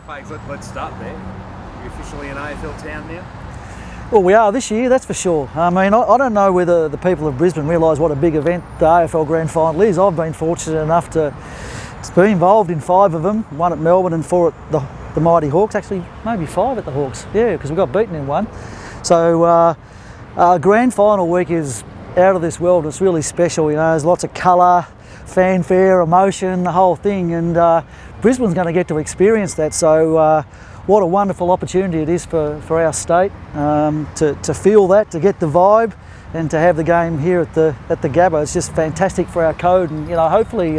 Fags, let's start there. Are you officially an AFL town now? Well, we are this year, that's for sure. I mean, I don't know whether the people of Brisbane realise what a big event the AFL Grand Final is. I've been fortunate enough to be involved in 5 of them, 1 at Melbourne and 4 at the mighty Hawks. Actually, maybe 5 at the Hawks, yeah, because we got beaten in 1. So Grand Final week is out of this world. It's really special, you know, there's lots of colour, fanfare, emotion, the whole thing, and Brisbane's going to get to experience that. So what a wonderful opportunity it is for our state to feel that, to get the vibe, and to have the game here at the Gabba. It's just fantastic for our code, and you know, hopefully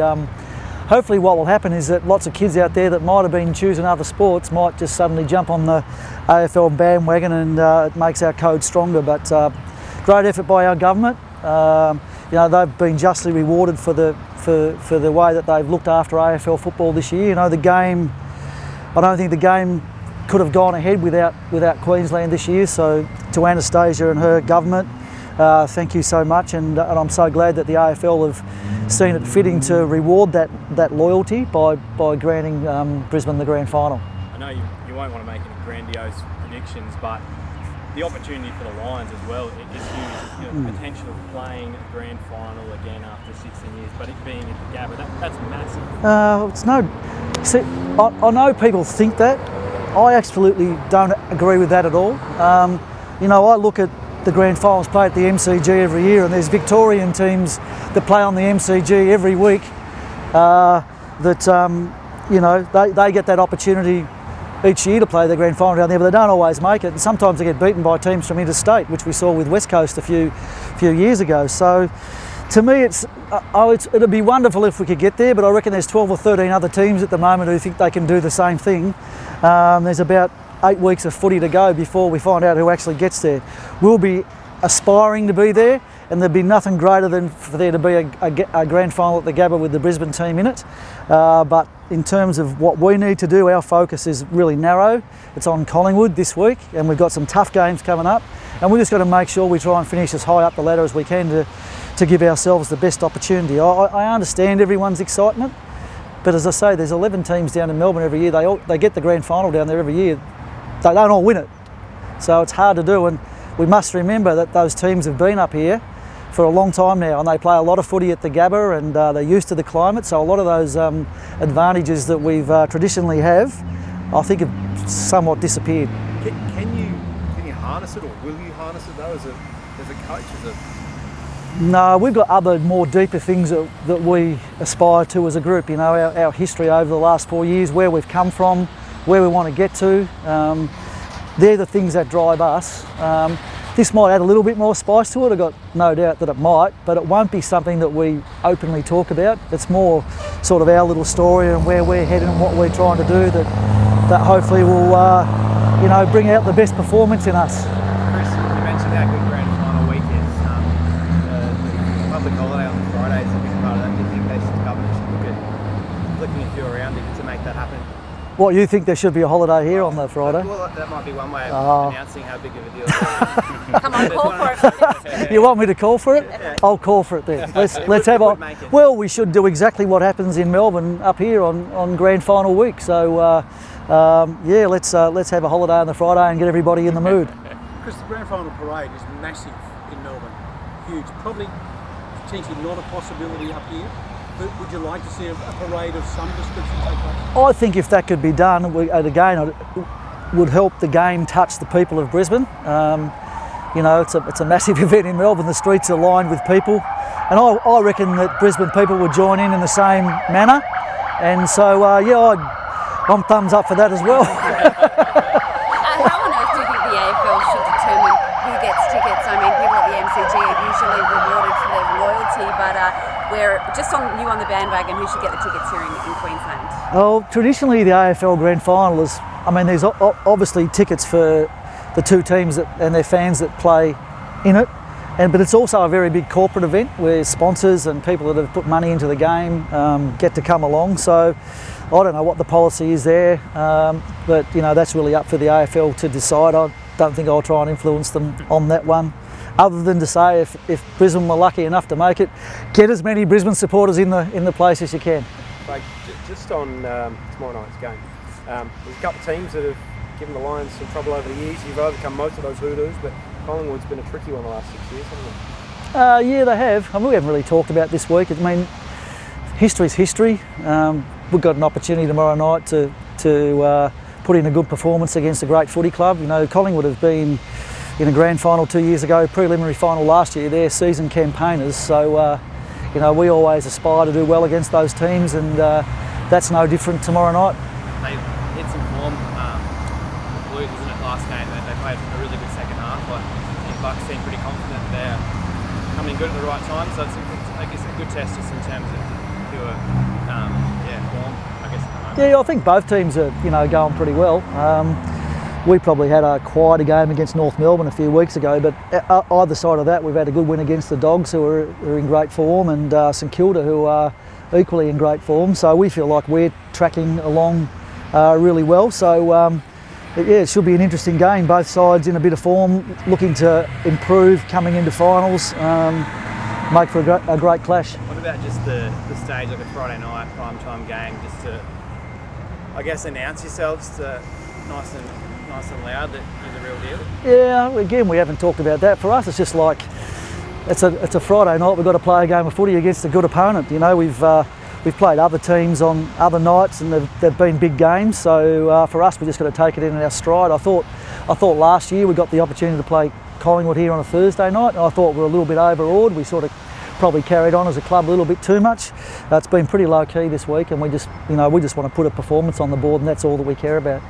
what will happen is that lots of kids out there that might have been choosing other sports might just suddenly jump on the AFL bandwagon, and it makes our code stronger. But great effort by our government. You know, they've been justly rewarded for the way that they've looked after AFL football this year. You know, the game, I don't think the game could have gone ahead without Queensland this year. So to Anastasia and her government, thank you so much, and I'm so glad that the AFL have seen it fitting to reward that loyalty by granting Brisbane the grand final. I know you won't want to make any grandiose predictions, but the opportunity for the Lions as well is huge. You know, the potential of playing a grand final again after 16 years, but it being at the Gabba, that's massive. It's no. See, I know people think that. I absolutely don't agree with that at all. You know, I look at the grand finals played at the MCG every year, and there's Victorian teams that play on the MCG every week. You know, they get that opportunity each year to play the grand final down there, but they don't always make it, and sometimes they get beaten by teams from interstate, which we saw with West Coast a few years ago. So to me, it'd be wonderful if we could get there, but I reckon there's 12 or 13 other teams at the moment who think they can do the same thing. There's about 8 weeks of footy to go before we find out who actually gets there. We'll be aspiring to be there, and there'd be nothing greater than for there to be a grand final at the Gabba with the Brisbane team in it. But in terms of what we need to do, our focus is really narrow. It's on Collingwood this week, and we've got some tough games coming up, and we've just got to make sure we try and finish as high up the ladder as we can to give ourselves the best opportunity. I understand everyone's excitement, but as I say, there's 11 teams down in Melbourne every year. They get the grand final down there every year. They don't all win it, so it's hard to do, and we must remember that those teams have been up here for a long time now, and they play a lot of footy at the Gabba, and they're used to the climate, so a lot of those advantages that we've traditionally have, I think, have somewhat disappeared. Can you harness it, or will you harness it though as a coach? No, we've got other more deeper things that we aspire to as a group. You know, our history over the last 4 years, where we've come from, where we want to get to. They're the things that drive us. This might add a little bit more spice to it, I've got no doubt that it might, but it won't be something that we openly talk about. It's more sort of our little story and where we're heading and what we're trying to do that hopefully will you know, bring out the best performance in us. Chris, you mentioned how good grand final week is. The public holiday on Friday is a big part of that. Do you think the government should look at flicking a few around to make that happen? What, you think there should be a holiday here on the Friday? Well, that might be one way of announcing how big of a deal it is. Come on, call for it. You want me to call for it? Yeah. I'll call for it then. Let's have a. Well, we should do exactly what happens in Melbourne up here on grand final week. So yeah, let's have a holiday on the Friday and get everybody in the mood. Because the grand final parade is massive in Melbourne, huge. Probably potentially not a possibility up here. But would you like to see a parade of some description take place? I think if that could be done, again, it would help the game touch the people of Brisbane. You know, it's a massive event in Melbourne. The streets are lined with people, and I reckon that Brisbane people would join in the same manner. And so, yeah, I'm thumbs up for that as well. How on earth do you think the AFL should determine who gets tickets? I mean, people at the MCG are usually rewarded for their loyalty, but we're just on the bandwagon. Who should get the tickets here in Queensland? Well, traditionally the AFL Grand Final is, I mean, there's obviously tickets for the 2 teams and their fans that play in it, but it's also a very big corporate event where sponsors and people that have put money into the game get to come along. So I don't know what the policy is there, but you know, that's really up for the AFL to decide. I don't think I'll try and influence them on that one, other than to say if Brisbane were lucky enough to make it, get as many Brisbane supporters in the place as you can. Like, just on tomorrow night's game, There's a couple of teams that have given the Lions some trouble over the years. You've overcome most of those hoodoos, but Collingwood's been a tricky one the last 6 years, haven't they? Yeah, they have. I mean, we haven't really talked about this week. I mean, history's history. We've got an opportunity tomorrow night to put in a good performance against a great footy club. You know, Collingwood have been in a grand final 2 years ago, preliminary final last year. They're seasoned campaigners, so you know, we always aspire to do well against those teams, and that's no different tomorrow night. They hit some form. The Blues, wasn't it, last game? They played a really good second half. But I think Bucks seem pretty confident they're coming good at the right time. So it's I guess a good test just in terms of pure form. I guess. At the moment. Yeah, I think both teams are going pretty well. We probably had a quieter game against North Melbourne a few weeks ago, but either side of that, we've had a good win against the Dogs, who are in great form, and St Kilda, who are equally in great form. So we feel like we're tracking along really well. So yeah, it should be an interesting game. Both sides in a bit of form, looking to improve coming into finals, make for a great clash. What about just the stage, like a Friday night primetime game, just to, I guess, announce yourselves to nice and loud that you're the real deal? Yeah, again, we haven't talked about that. For us, it's just like it's a Friday night. We've got to play a game of footy against a good opponent. You know, we've played other teams on other nights, and they've been big games. So for us, we just got to take it in our stride. I thought last year we got the opportunity to play Collingwood here on a Thursday night, and I thought we were a little bit overawed. We sort of probably carried on as a club a little bit too much. It's been pretty low key this week, and we just want to put a performance on the board, and that's all that we care about.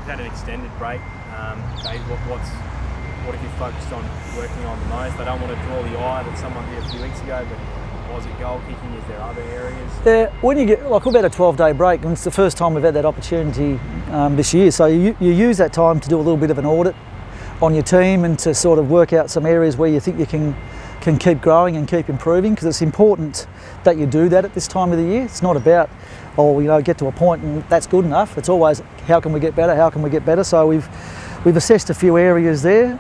Had an extended break. Dave, what have you focused on working on the most? I don't want to draw the eye that someone did a few weeks ago, but was it goal kicking? Is there other areas? Yeah, when you get, like, we've had a 12-day break, and it's the first time we've had that opportunity this year. So you use that time to do a little bit of an audit on your team and to sort of work out some areas where you think you can keep growing and keep improving, because it's important that you do that at this time of the year. It's not about, get to a point and that's good enough. It's always, how can we get better? How can we get better? So we've assessed a few areas there.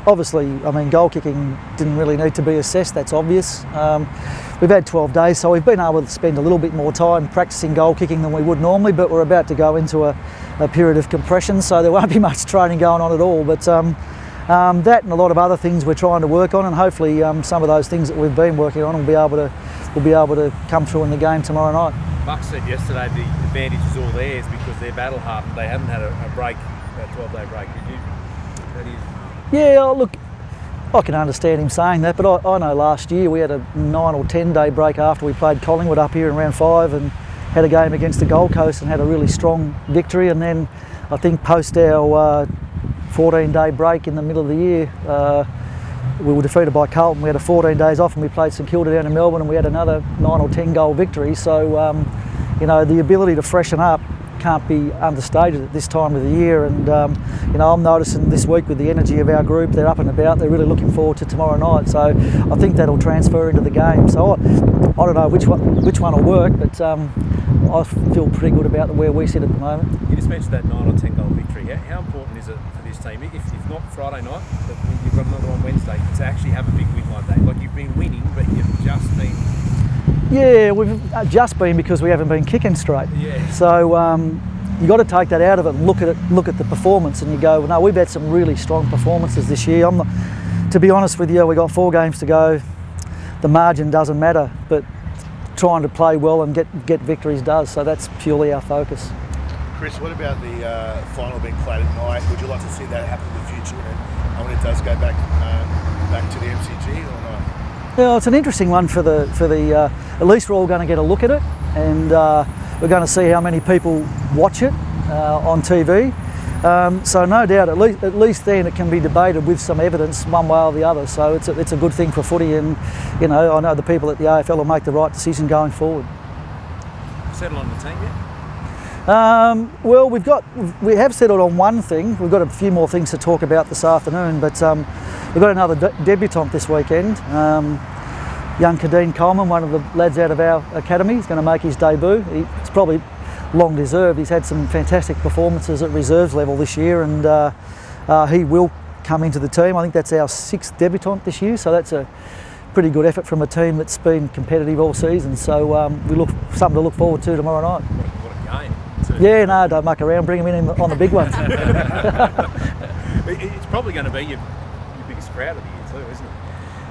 Obviously, I mean, goal kicking didn't really need to be assessed. That's obvious. We've had 12 days, so we've been able to spend a little bit more time practicing goal kicking than we would normally. But we're about to go into a period of compression, so there won't be much training going on at all. But that and a lot of other things we're trying to work on, and hopefully some of those things that we've been working on will be able to come through in the game tomorrow night. Bucks said yesterday the advantage is all theirs because they're battle hardened. They haven't had a break, a 12-day break. Did you? That is. Yeah, look, I can understand him saying that, but I know last year we had a 9 or 10-day break after we played Collingwood up here in round 5 and had a game against the Gold Coast and had a really strong victory, and then I think post our 14-day break in the middle of the year, we were defeated by Carlton. We had a 14 days off and we played St Kilda down in Melbourne, and we had another 9 or 10 goal victory. So, the ability to freshen up can't be understated at this time of the year. And, I'm noticing this week with the energy of our group, they're up and about, they're really looking forward to tomorrow night. So I think that'll transfer into the game. So I don't know which one will work, but I feel pretty good about where we sit at the moment. You just mentioned that 9 or 10 goal victory. How important is it for this team, if not Friday night, but you've got another on Wednesday, to actually have a big win like that? Like, you've been winning, but you've just been... Yeah, we've just been because we haven't been kicking straight. Yeah. So you got to take that out of it and look at the performance, and you go, well, no, we've had some really strong performances this year. To be honest with you, we got 4 games to go. The margin doesn't matter, but trying to play well and get victories does. So that's purely our focus. Chris, what about the final being played at night? Would you like to see that happen in the future when it does go back to the MCG or not? Yeah, it's an interesting one for the. At least we're all going to get a look at it, and we're going to see how many people watch it on TV. So no doubt, at least then it can be debated with some evidence one way or the other. So it's a good thing for footy, and I know the people at the AFL will make the right decision going forward. Settle on the team yet? Well, we have settled on one thing. We've got a few more things to talk about this afternoon, but we've got another debutant this weekend. Young Kadeen Coleman, one of the lads out of our academy, is going to make his debut. It's probably long deserved. He's had some fantastic performances at reserves level this year, and he will come into the team. I think that's our 6th debutant this year, so that's a pretty good effort from a team that's been competitive all season. So something to look forward to tomorrow night. What a game. too. Yeah, no, don't muck around. Bring them in on the big ones. It's probably going to be your biggest crowd of the year too, isn't it?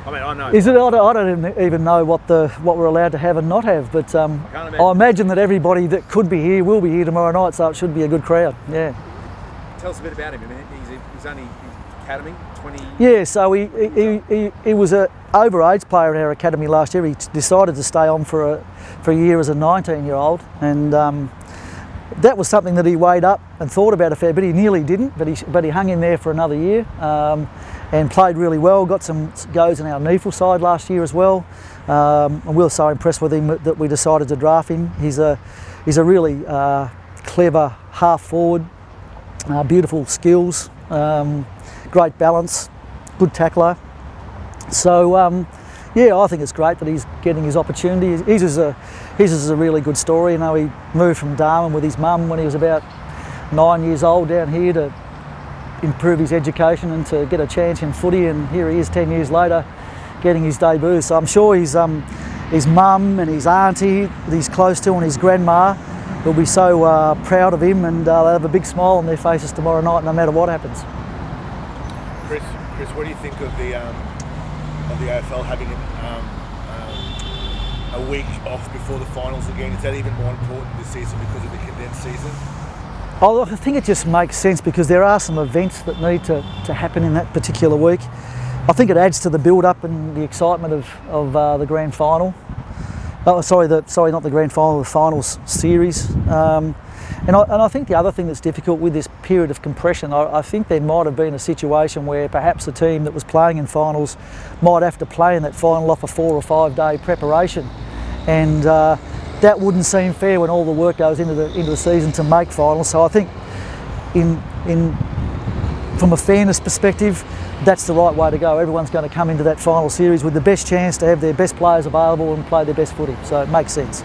I mean, I know. Is it? I don't even know what we're allowed to have and not have, but I imagine that everybody that could be here will be here tomorrow night, so it should be a good crowd. Yeah. Tell us a bit about him. I mean, he's only academy 20. Yeah, so he was an overage player in our academy last year. He decided to stay on for a year as a 19-year-old, and that was something that he weighed up and thought about a fair bit. He nearly didn't, but he hung in there for another year and played really well. Got some goes in our NEFL side last year as well. And we were so impressed with him that we decided to draft him. He's a really clever half forward, beautiful skills, great balance, good tackler. So yeah, I think it's great that he's getting his opportunity. His is a really good story. You know, he moved from Darwin with his mum when he was about 9 years old down here to improve his education and to get a chance in footy, and here he is 10 years later getting his debut. So I'm sure his mum and his auntie that he's close to and his grandma will be so proud of him, and they'll have a big smile on their faces tomorrow night no matter what happens. Chris, what do you think of the AFL having a week off before the finals again? Is that even more important this season because of the condensed season? Oh, I think it just makes sense because there are some events that need to happen in that particular week. I think it adds to the build-up and the excitement of the grand final. Oh, sorry, not the grand final, the finals series. And I think the other thing that's difficult with this period of compression, I think there might have been a situation where perhaps a team that was playing in finals might have to play in that final off a 4 or 5 day preparation, and that wouldn't seem fair when all the work goes into the season to make finals. So I think, from a fairness perspective, that's the right way to go. Everyone's going to come into that final series with the best chance to have their best players available and play their best footy. So it makes sense.